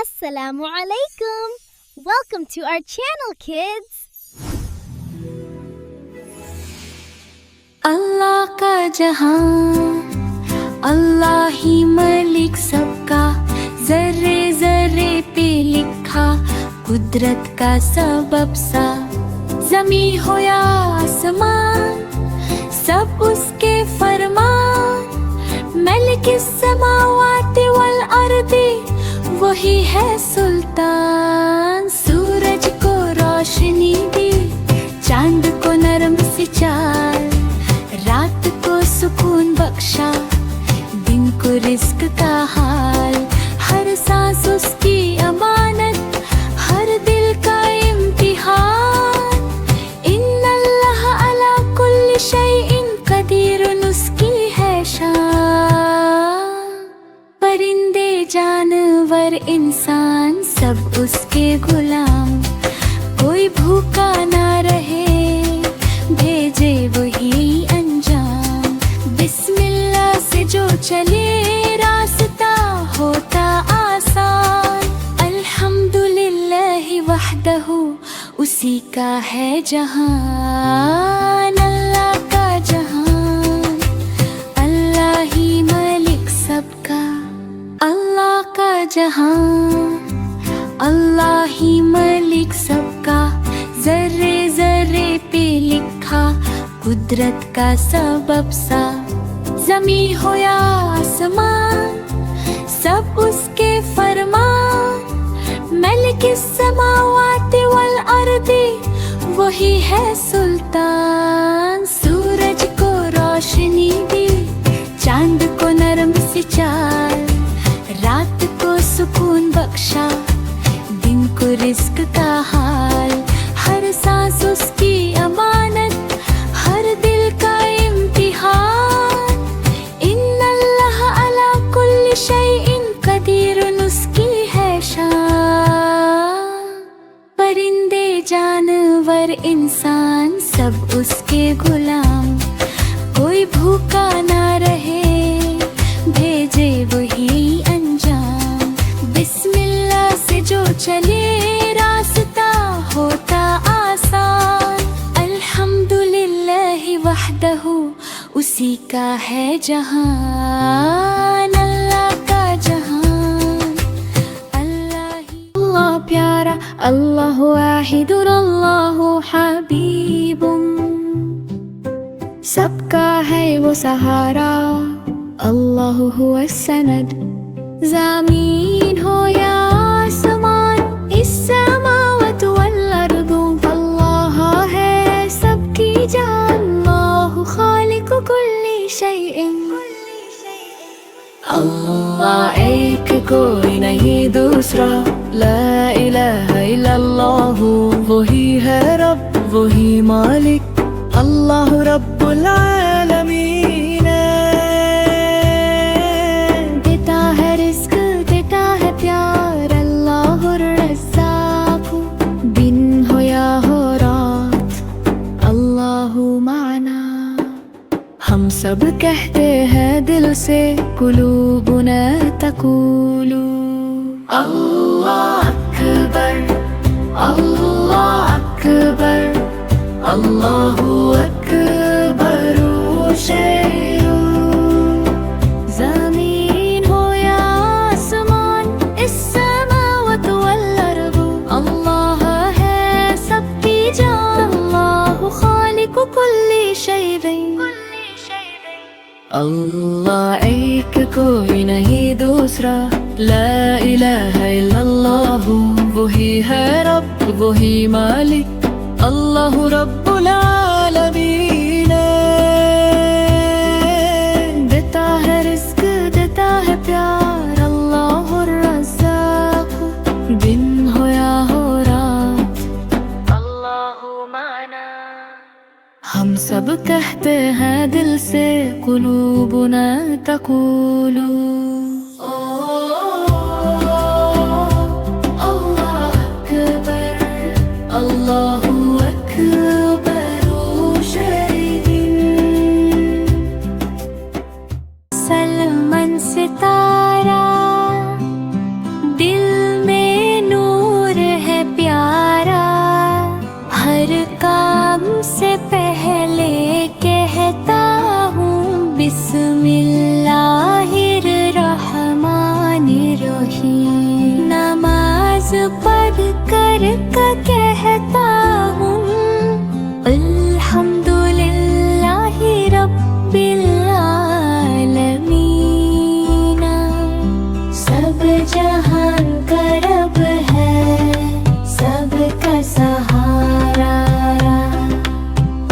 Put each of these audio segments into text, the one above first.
Assalamu alaikum. Welcome to our channel, kids. अल्लाह का जहां, अल्लाह ही मलिक सबका, जर्रे जर्रे पे लिखा कुदरत का सबब सा। ज़मी हो या आसमान, सब उसके फरमान। मलिकिस समावाति वल अर्दी, वही है सुल्तान। सूरज को रोशनी दी, चांद को नरम सी चाल, रात को सुकून बख्शा, दिन को रिस्क का हाल। हर सांस उसकी अमानत, हर दिल का इम्तिहान। इन्नल्लाह अला कुल्ली शैइन कदीरुन, उसकी है शान। परिंदे जानवर इंसान सब उसके गुलाम, कोई भूखा ना रहे, भेजे वही अंजाम। बिस्मिल्लाह से जो चले, रास्ता होता आसान। अल्हम्दुलिल्लाहि वहदहू, उसी का है जहान। अल्लाह का जहान, अल्लाह ही मलिक सबका। अल्लाह का जहान, अल्लाह ही मलिक सबका, जर्रे जर्रे पे लिखा कुदरत का सबब सा। ज़मी हो या आसमान, सब उसके फरमान। मलिकिस समावाति वल अर्दी, वही है सुल्तान। सूरज को रोशनी दी, चांद को नरम सी चाल, रात को सुकून बख्शा, दिन को रिस्क का हाल। हर सांस उसकी अमानत, हर दिल का इम्तिहान। इन्नल्लाह अला कुल्ली शैइन कदीरुन, उसकी है शान। परिंदे जानवर इंसान सब उसके गुलाम, कोई भूखा ना रहे, भेजे वही अंजाम। बिस्मिल्लाह से जो चले, रास्ता होता आसान। अल्हम्दुलिल्लाहि वहदहू, उसी का है जहान। अल्लाह का जहान, अल्लाह ही। अल्लाह प्यारा, अल्लाह वाहिदुन, अल्लाह हबीबुन, सबका है वो सहारा। अल्लाह हुवा सनद, ज़मीन हो या आसमान, इस समावत वल अर्दु, अल्लाह है सबकी जान। अल्लाह खालिक कुल्ली शैइन, अल्लाह एक कोई नहीं दूसरा। ला इलाहा इल्लल्लाह, वही है रब, वही मालिक। अल्लाह रब्बुल आलमीन, देता है रिस्क, देता है प्यार। अल्लाह रज़्ज़ाक़, दिन हो या हो रात, अल्लाह माना। हम सब कहते हैं दिल से, कुलूबुना तक़ूलु अल्लाह अकबर, अल्लाह अकबर, अल्लाहु अकबर शैउ। ज़मीन हो या आसमान, इस समावत वल अर्दु, अल्लाह है सबकी जान। अल्लाहु खालिकु कुल्ली शैइन, अल्लाह एक कोई नहीं दूसरा। ला इलाहा इल्लल्लाह, वही है रब, वही मालिक। अल्लाह रब्बुल आलमीन, देता है रिस्क, देता है प्यार। अल्लाह रज़्ज़ाक़, दिन हो या हो रात, अल्लाह माना। हम सब कहते हैं दिल से, कुलूबुना तक़ूलु अल्लाह अकबर, अल्लाहु अकबर शैइन। सलमान सितारा, दिल में पढ़ कर कहता हूँ अल्हम्दुलिल्लाहि रब्बिल आलमीन। सब जहान का रब है, सबका सहारा।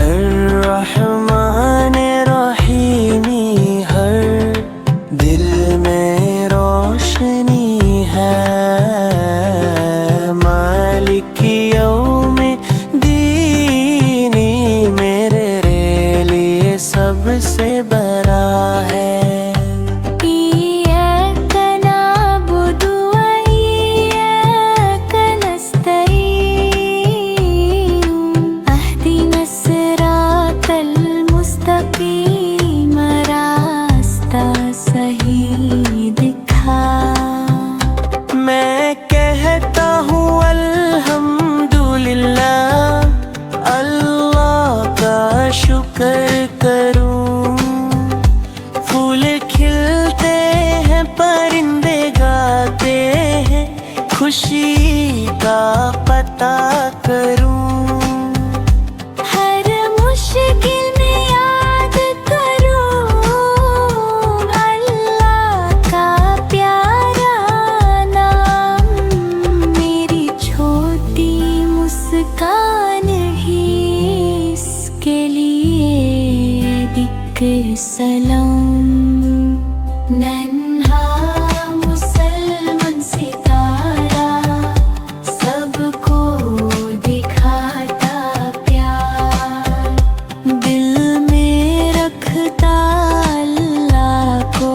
अर्रहमान रहीमी, हर दिल में रोशनी है। मालिक यौमे दीनी, मेरे लिए सबसे बड़ा है। इय्याका नअबुदु व इय्याका नस्तईन। अहदिना सिरातल मुस्तकीम, रास्ता सही दिखा। मैं कहता हूँ अल्हम्दुलिल्लाह, अल्लाह का शुक्र करूँ। फूल खिलते हैं, परिंदे गाते हैं, खुशी का पता करूँ। हर मुश्किल में याद करूं अल्लाह का प्यारा नाम। मेरी छोटी मुस्कान ही इसके लिए एक सलाम। नन्हा मुसलमान सितारा, सबको दिखाता प्यार। दिल में रखता अल्लाह को,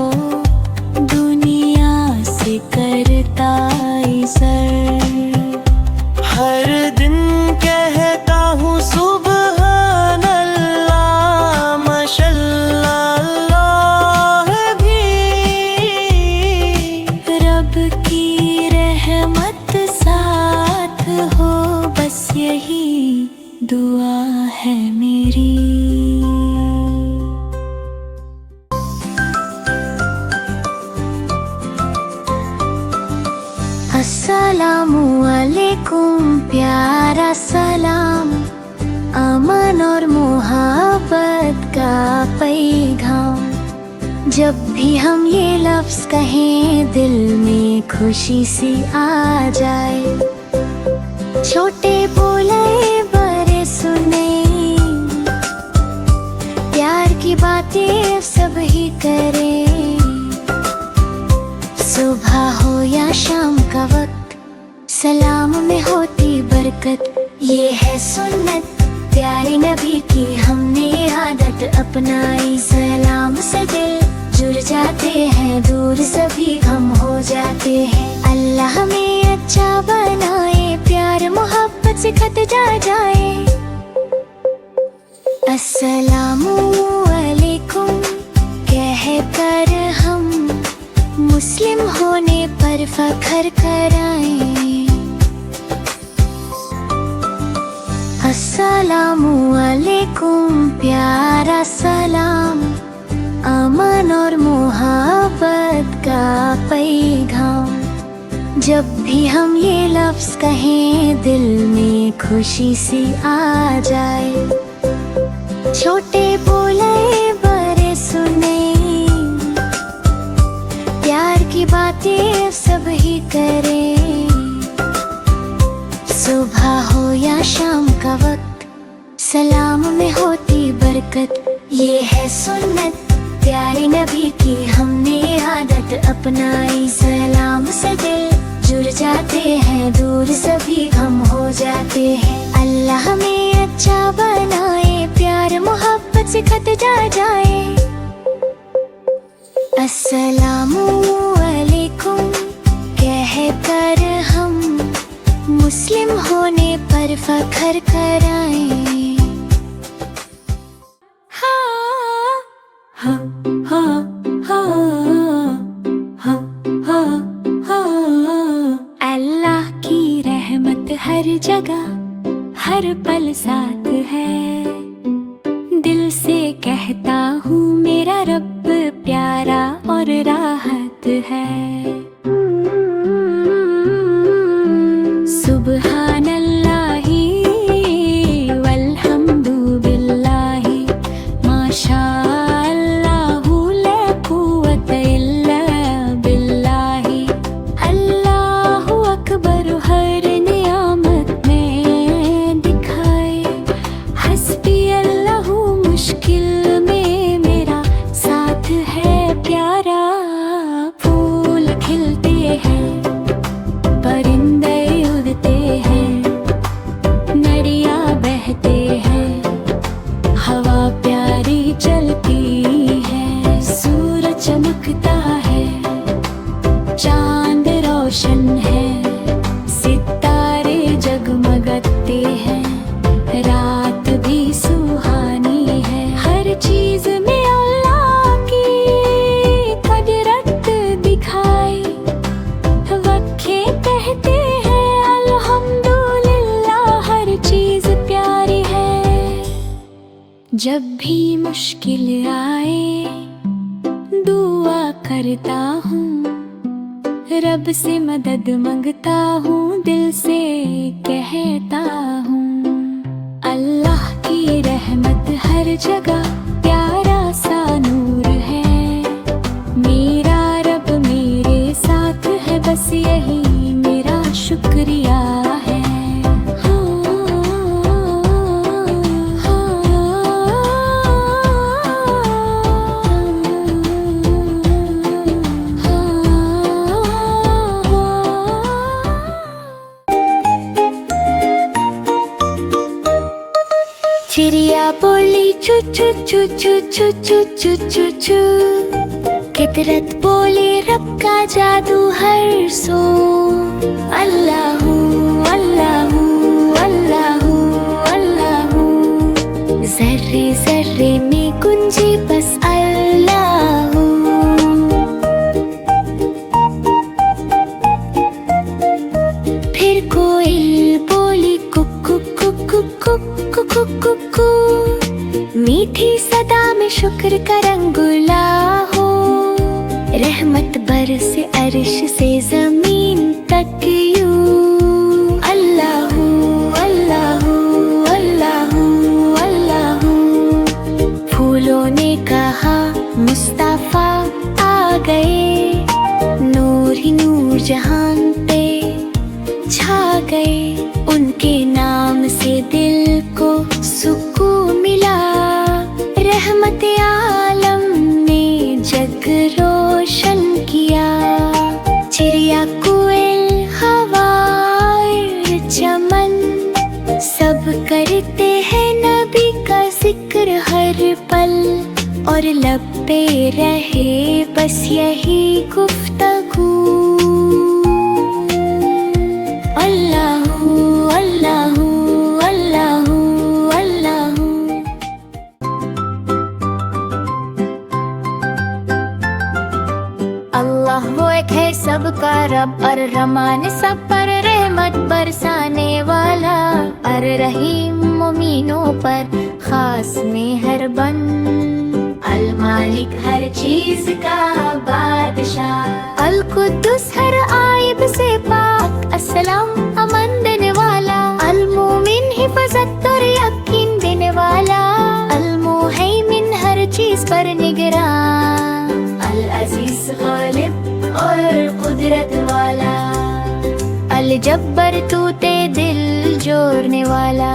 दुनिया से करता इज़्ज़त। हर दिन कहता हूँ सुबहान अल्लाह, माशल्लाह अल्लाह भी। रब की रहमत साथ हो, बस यही दुआ है मेरी। अस्सलामु अलैकुम, प्यारा सलाम। अमन और मोहब्बत का पैगाम। जब भी हम ये लफ्ज़ कहें, दिल में खुशी सी आ जाए। छोटे बोले बड़े सुने, प्यार की बातें सब ही करें। सुबह हो या शाम का वक्त, सलाम में होती बरकत। ये है सुन्नत प्यारे नबी की, हमने आदत अपनाई। सलाम से दिल जुड़ जाते हैं, दूर सभी गम हो जाते हैं। अल्लाह हमें अच्छा बनाए, प्यार मोहब्बत से खत जाए। अस्सलामु अलैकुम कह कर हम मुस्लिम होने पर फख्र कराएं। अस्सलामु अलैकुम, प्यारा सलाम। अमन और मोहब्बत का पैगाम। जब भी हम ये लफ्ज़ कहें, दिल में खुशी सी आ जाए। छोटे बोले बड़े सुने, प्यार की बातें सब ही करें। सुबह हो या शाम का वक्त, सलाम में होती बरकत। ये है सुन्नत प्यारे नबी की, हमने आदत अपनाई। सलाम से दिल जुड़ जाते हैं, दूर सभी गम हो जाते हैं। अल्लाह हमें अच्छा बनाए, प्यार मोहब्बत से खत जाए। अस्सलामु अलैकुम कह कर हम मुस्लिम होने पर फख्र कराएं। अल्लाह की रहमत हर जगह हर पल साथ है। दिल से कहता हूँ मेरा रब प्यारा और राहत है। जब भी मुश्किल आए दुआ करता हूँ, रब से मदद मांगता हूँ, दिल से कहता हूँ। अल्लाह की रहमत हर जगह प्यारा सा नूर है, मेरा रब मेरे साथ है, बस यही मेरा शुक्रिया है। चिड़िया बोली चू चू चू चू चू चू चू चू चू, फितरत बोली रब का जादू हर सो। अल्लाहू अल्लाहू अल्लाहू अल्लाहू, जर्रे जर्रे में गुंजे बस अल्लाहू। फिर कोयल बोली कुकु कुकु कुकु कुकु कु, मीठी सदा में शुक्र का रंगुला हो, रहमत बरसे अर्श से जमीन तक यूं। अल्लाहू अल्लाहू अल्लाहू अल्लाहू, फूलों ने कहा मुस्तफा आ गए, नूर ही नूर जहान पे छा गए, उनके नाम से दिल को सुकून मिला, रहमत आलम ने जग रोशन किया। चिड़िया कोयल हवा चमन, सब करते हैं नबी का जिक्र हर पल, और लब पे रहे बस यही गुफ्तगू। अल्लाहू अल्लाहू अल्लाहू अल्लाहू। अल्लाह वो एक है सबका रब, और रहमान सब पर रहमत बरसाने वाला, और रहीम मोमिनों पर खास मेहरबान। अल मालिक हर चीज का बादशाह, अल कुद्दुस हर आयब से पाक, अस्सलाम अमन देने वाला, अल मोमिन हिफाजत और यकीन देने वाला, अल मुहैमिन हर चीज पर निगरान, अल अजीज गालिब और कुदरत वाला, अल जब्बर तूते दिल जोड़ने वाला,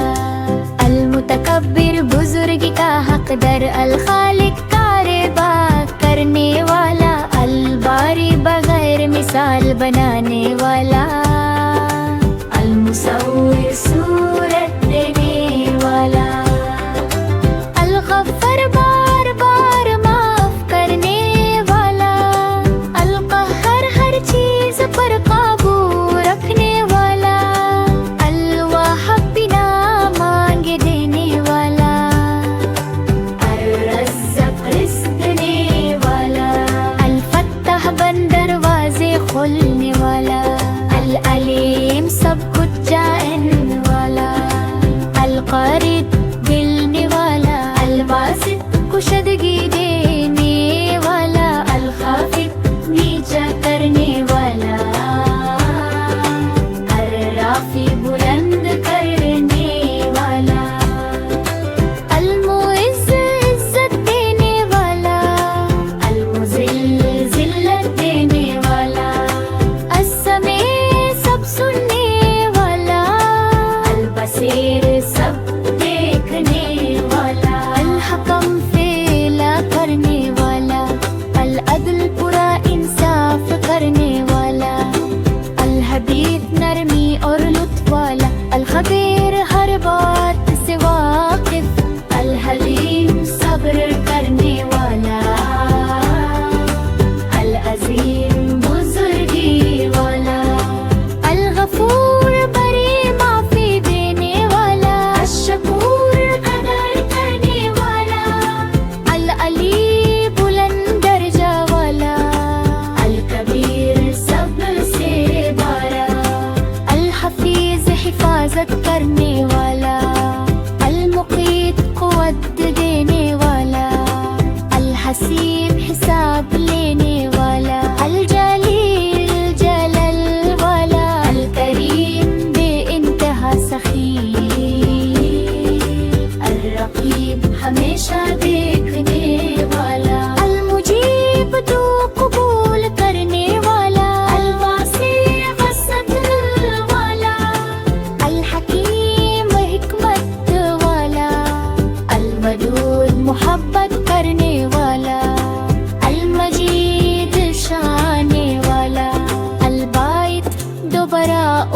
अल मुतकब्बिर बुजुर्ग का हकदर, अल खालिक कारेबा करने वाला, अल बारी बगैर मिसाल बनाने वाला, अल मुसव्विर सूरत देने वाला, अल गफ्फार बार बार माफ करने वाला, अल कहर हर चीज पर काबू रखने वाला, अल वाहब बिना मांगे देने वाला, अल रज़्ज़ाक़ रिज़्क़ देने वाला, अल फत्ताह बंद दरवाजे खोलने वाला, अल अलीम सब कुछ जानने वाला, अल क़रीब मिलने वाला, अल वासित कुशदगी देने वाला, अल खाफिद नीचा करने वाला, अल राफ़ी बुलंद करने वाला, अल मुइज़्ज़ इज़्ज़त देने वाला, अल मुज़िल्ल ज़िल्लत देने वाला, अस्समी सब सुनने वाला, अल बसीर सब देखने वाला, अल हकम फैला करने वाला, अल अदल पूरा इंसाफ करने वाला, अल हबीब नरमी और लुत्फ वाला, अल खबीर हर बात से वाकिफ, अल हलीम सब्र करने वाला, अल अजीम बुजुर्गी वाला, अल गफूर बड़ी माफी देने वाला, अल शकूर कदर करने वाला, अल अली बुलंद दर्जा वाला, अल कबीर सबसे बारा, अल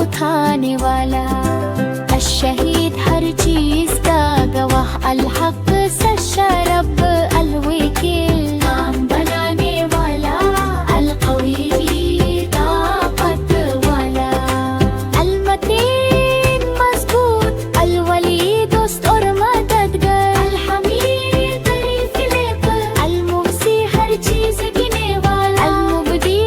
उठाने वाला, अशहीद हर चीज का गवाह, अल-हक सच्चा रब, अल-वकील काम बनाने वाला, अल-कवी ताकत वाला, अल-मतीन मजबूत, अल-वली दोस्त और मददगार, अल-हमीद तारीफ लेकर, अल-मुहसी हर चीज गिने वाला, अल-मुबदी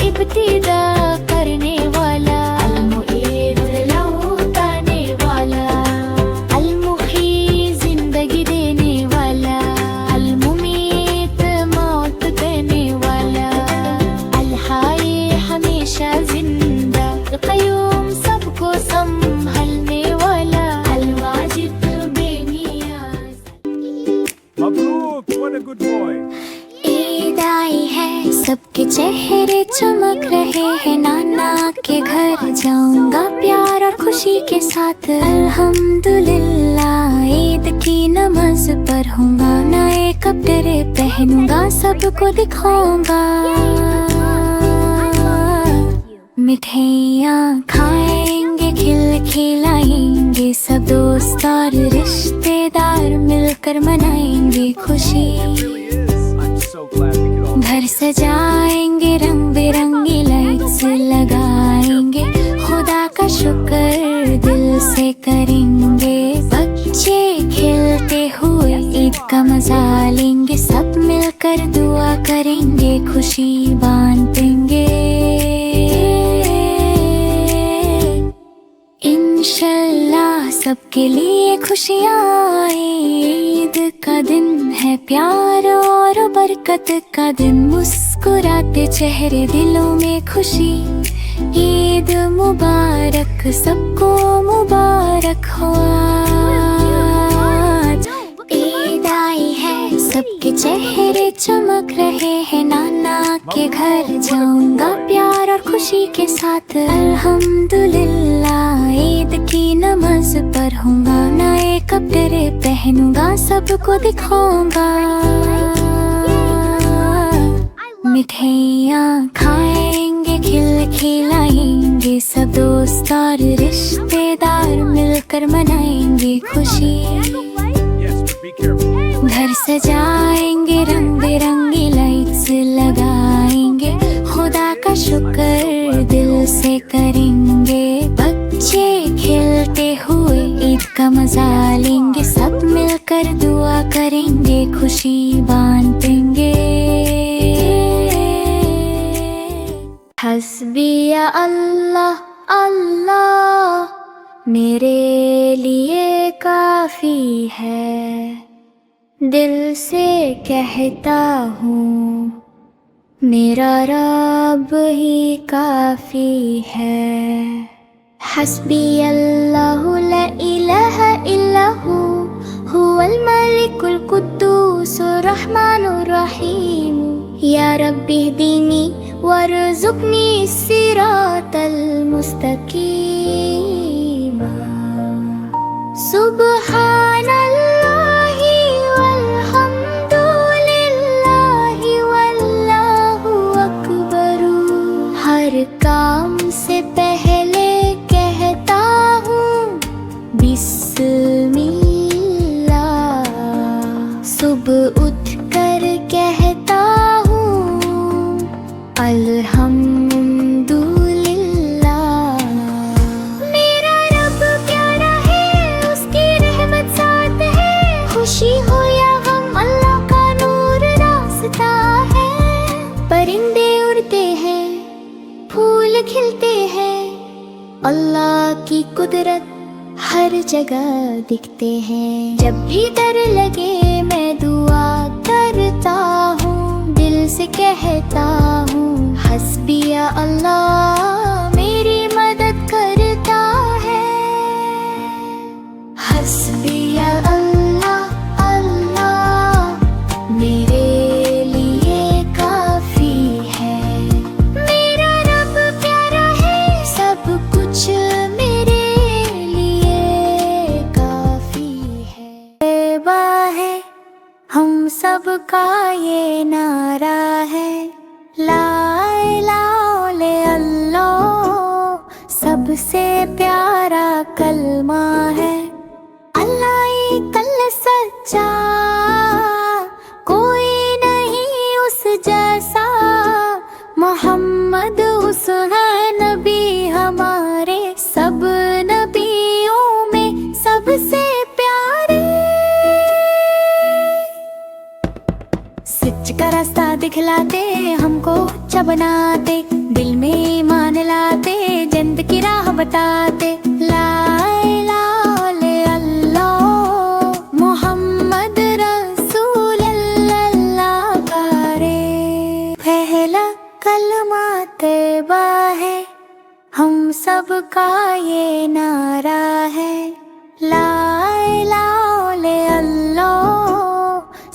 इब्तिदा करने वाला, अल-मुईद लौटाने वाला, अल-मुही जिंदगी देने वाला, अल-मुमीत मौत देने वाला, अल-हाई हमेशा जिंदा, क़य्यूम सबको संभलने वाला, अल-वाजिद बेनियाज़। Mabruk, what a good boy. Eid आई है, सबके चेहरे चमक रहे हैं, नाना के घर जाऊंगा प्यार और खुशी के साथ, अल्हम्दुलिल्लाह ईद की नमाज पढ़ूंगा, नए कपड़े पहनूंगा, सबको दिखाऊंगा, मिठाइयाँ खाएंगे, खिलाएंगे, सब दोस्त और रिश्तेदार मिलकर मनाएंगे खुशी, I'm so glad we could all. घर सजाएंगे, रंग बिरंगी लाइट्स लगाएंगे, खुदा का शुक्र दिल से करेंगे, बच्चे खेलते हुए ईद का मजा लेंगे, सब मिलकर दुआ करेंगे, खुशी बांटेंगे, इंशाल्लाह सबके लिए खुशियाँ आए, ईद का दिन है प्यार और बरकत का दिन, मुस्कुराते चेहरे दिलों में खुशी, ईद मुबारक सबको मुबारक हो आज। ईद आई है, सबके चेहरे चमक रहे हैं, नाना के घर जाऊंगा प्यार और खुशी के साथ, अल्हम्दुलिल्लाह ईद की नमाज पढ़ूंगा, नए कपड़े पहनूंगा, सबको दिखाऊंगा, मिठाइयाँ खाएंगे, खिलाएंगे, सब दोस्त और रिश्तेदार मिलकर मनाएंगे खुशी, Yes, but be careful. घर सजाएंगे, रंग बिरंगी लाइट्स लगाएंगे, खुदा का शुक्र दिल से करेंगे, बच्चे खेलते हुए ईद का मजा लेंगे, सब मिलकर दुआ करेंगे, खुशी बांटेंगे। हस्बी या अल्लाह अल्लाह मेरे लिए काफी है, दिल से कहता हूँ मेरा रब ही काफी है। हस्बी अल्लाहु ला इलाहा इल्लहु हुवल मलिकुल कुद्दूसुर रहमानुर रहीम। या रब्बी दीनी वरज़ुक़नी सिरातल मुस्तकीम। सुब्हानल्लाहि वल्हम्दुलिल्लाहि वल्लाहु अकबरु। हर काम से पहले कहता हूँ बिस्मिल्लाह। सुबह उठ कर कहता हूँ अल्हम्दुलिल्लाह। मेरा रब प्यारा है, उसकी रहमत साथ है। खुशी हो या गम, अल्लाह का नूर रास्ता है। परिंदे उड़ते हैं, फूल खिलते हैं, अल्लाह की कुदरत हर जगह दिखते हैं। जब भी डर लगे मैं दुआ करता हूँ, दिल से कहता हूँ हस्बी या अल्लाह मेरी मदद करता है। हस्बी या अल्लाह अल्लाह मेरे लिए काफी है। मेरा रब प्यारा है, सब कुछ मेरे लिए काफी है। है हम सबका ये नारा है, ला इलाहा इल्लल्लाह सबसे प्यारा कलमा है। अल्लाह एक अल्लाह सच्चा, कोई नहीं उस जैसा। मोहम्मद उस है नबी हमारे, सब नबियों में सबसे प्यारे। सच का रास्ता दिखलाते, हमको अच्छा बनाते, दिल में ईमान लाते, जन्नत की राह बताते। ला इलाहा इल्लल्लाह मोहम्मद रसूल अल्लाह करे। पहला कलमा तैबा है, हम सब का ये नारा है। ला इलाहा इल्लल्लाह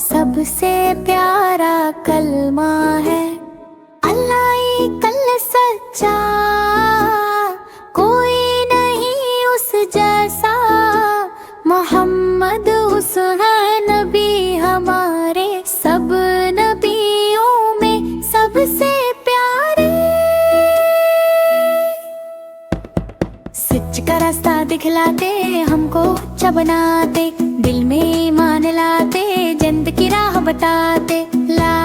सबसे प्यारा कलमा है। अल्लाह एक अल्लाह सच्चा, कोई नहीं उस जैसा। मोहम्मद उस है नबी हमारे, सब नबियों में सबसे प्यारे। सच का रास्ता दिखलाते, हमको अच्छा बनाते, दिल में ईमान लाते, जन्नत की राह बताते। ला